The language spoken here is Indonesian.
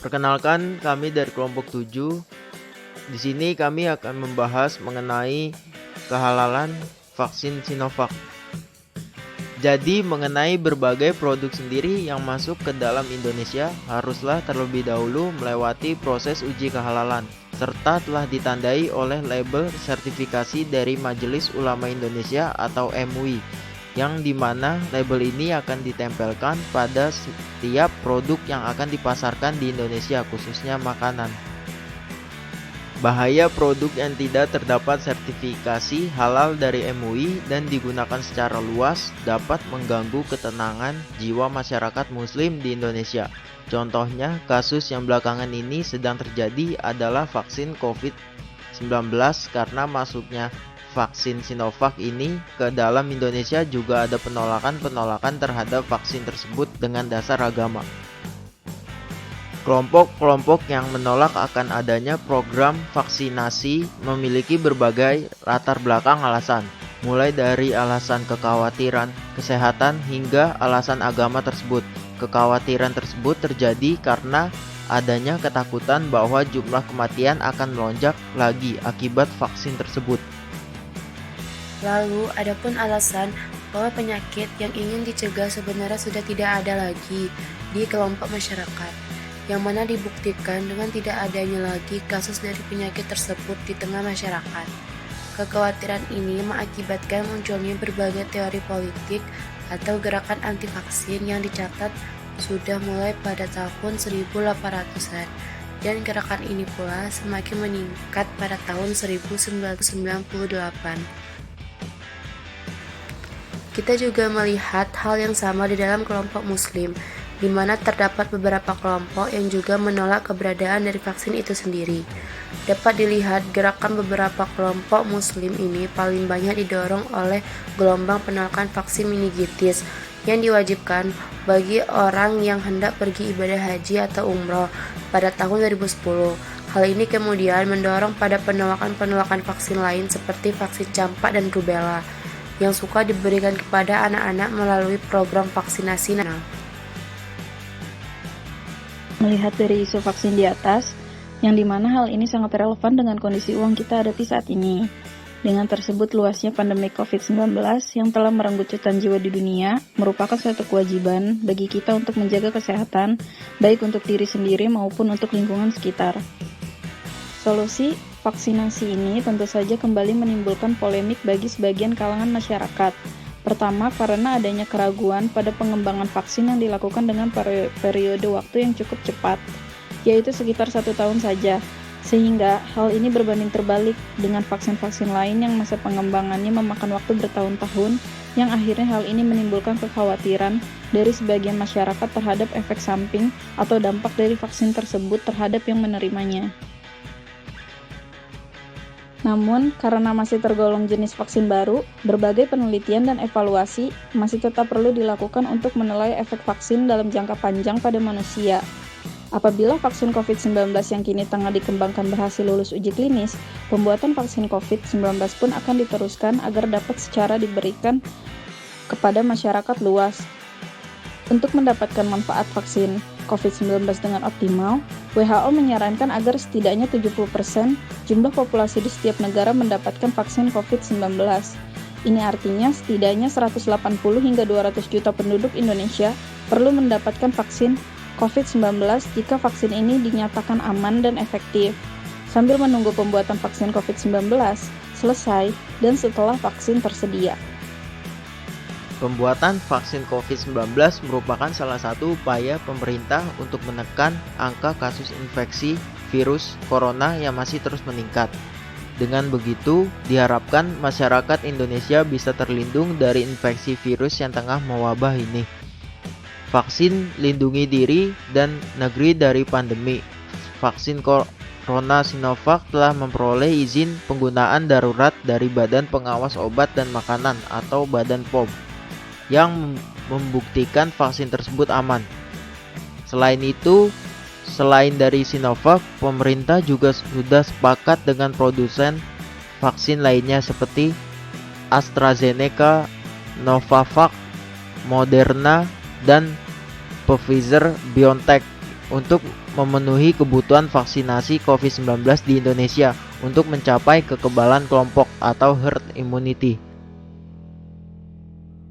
Perkenalkan, kami dari kelompok 7. Di sini kami akan membahas mengenai kehalalan vaksin Sinovac. Jadi, mengenai berbagai produk sendiri yang masuk ke dalam Indonesia haruslah terlebih dahulu melewati proses uji kehalalan, serta telah ditandai oleh label sertifikasi dari Majelis Ulama Indonesia atau MUI, yang dimana label ini akan ditempelkan pada setiap produk yang akan dipasarkan di Indonesia, khususnya makanan. Bahaya produk yang tidak terdapat sertifikasi halal dari MUI dan digunakan secara luas dapat mengganggu ketenangan jiwa masyarakat muslim di Indonesia. Contohnya, kasus yang belakangan ini sedang terjadi adalah vaksin COVID-19 karena masuknya vaksin Sinovac ini ke dalam Indonesia juga ada penolakan terhadap vaksin tersebut dengan dasar agama. Kelompok-kelompok yang menolak akan adanya program vaksinasi memiliki berbagai latar belakang alasan, mulai dari alasan kekhawatiran kesehatan hingga alasan agama tersebut. Kekhawatiran tersebut terjadi karena adanya ketakutan bahwa jumlah kematian akan melonjak lagi akibat vaksin tersebut. Lalu, adapun alasan bahwa penyakit yang ingin dicegah sebenarnya sudah tidak ada lagi di kelompok masyarakat, yang mana dibuktikan dengan tidak adanya lagi kasus dari penyakit tersebut di tengah masyarakat. Kekhawatiran ini mengakibatkan munculnya berbagai teori politik atau gerakan anti-vaksin yang dicatat sudah mulai pada tahun 1800-an, dan gerakan ini pula semakin meningkat pada tahun 1998. Kita juga melihat hal yang sama di dalam kelompok muslim, di mana terdapat beberapa kelompok yang juga menolak keberadaan dari vaksin itu sendiri. Dapat dilihat gerakan beberapa kelompok muslim ini paling banyak didorong oleh gelombang penolakan vaksin meningitis yang diwajibkan bagi orang yang hendak pergi ibadah haji atau umroh pada tahun 2010. Hal ini kemudian mendorong pada penolakan vaksin lain seperti vaksin campak dan rubella yang suka diberikan kepada anak-anak melalui program vaksinasi nasional. Melihat dari isu vaksin di atas, yang dimana hal ini sangat relevan dengan kondisi uang kita hadapi saat ini. Dengan tersebut luasnya pandemi COVID-19 yang telah merenggut jutaan jiwa di dunia, merupakan suatu kewajiban bagi kita untuk menjaga kesehatan, baik untuk diri sendiri maupun untuk lingkungan sekitar. Solusi vaksinasi ini tentu saja kembali menimbulkan polemik bagi sebagian kalangan masyarakat. Pertama, karena adanya keraguan pada pengembangan vaksin yang dilakukan dengan periode waktu yang cukup cepat, yaitu sekitar 1 tahun saja, sehingga hal ini berbanding terbalik dengan vaksin-vaksin lain yang masa pengembangannya memakan waktu bertahun-tahun, yang akhirnya hal ini menimbulkan kekhawatiran dari sebagian masyarakat terhadap efek samping atau dampak dari vaksin tersebut terhadap yang menerimanya. Namun, karena masih tergolong jenis vaksin baru, berbagai penelitian dan evaluasi masih tetap perlu dilakukan untuk menilai efek vaksin dalam jangka panjang pada manusia. Apabila vaksin COVID-19 yang kini tengah dikembangkan berhasil lulus uji klinis, pembuatan vaksin COVID-19 pun akan diteruskan agar dapat secara diberikan kepada masyarakat luas. Untuk mendapatkan manfaat vaksin COVID-19 dengan optimal, WHO menyarankan agar setidaknya 70% jumlah populasi di setiap negara mendapatkan vaksin COVID-19. Ini artinya setidaknya 180 hingga 200 juta penduduk Indonesia perlu mendapatkan vaksin COVID-19 jika vaksin ini dinyatakan aman dan efektif, sambil menunggu pembuatan vaksin COVID-19 selesai dan setelah vaksin tersedia. Pembuatan vaksin COVID-19 merupakan salah satu upaya pemerintah untuk menekan angka kasus infeksi virus corona yang masih terus meningkat. Dengan begitu, diharapkan masyarakat Indonesia bisa terlindung dari infeksi virus yang tengah mewabah ini. Vaksin lindungi diri dan negeri dari pandemi. Vaksin corona Sinovac telah memperoleh izin penggunaan darurat dari Badan Pengawas Obat dan Makanan atau Badan POM yang membuktikan vaksin tersebut aman. Selain itu, selain dari Sinovac, pemerintah juga sudah sepakat dengan produsen vaksin lainnya seperti AstraZeneca, Novavax, Moderna, dan Pfizer-BioNTech untuk memenuhi kebutuhan vaksinasi COVID-19 di Indonesia untuk mencapai kekebalan kelompok atau herd immunity.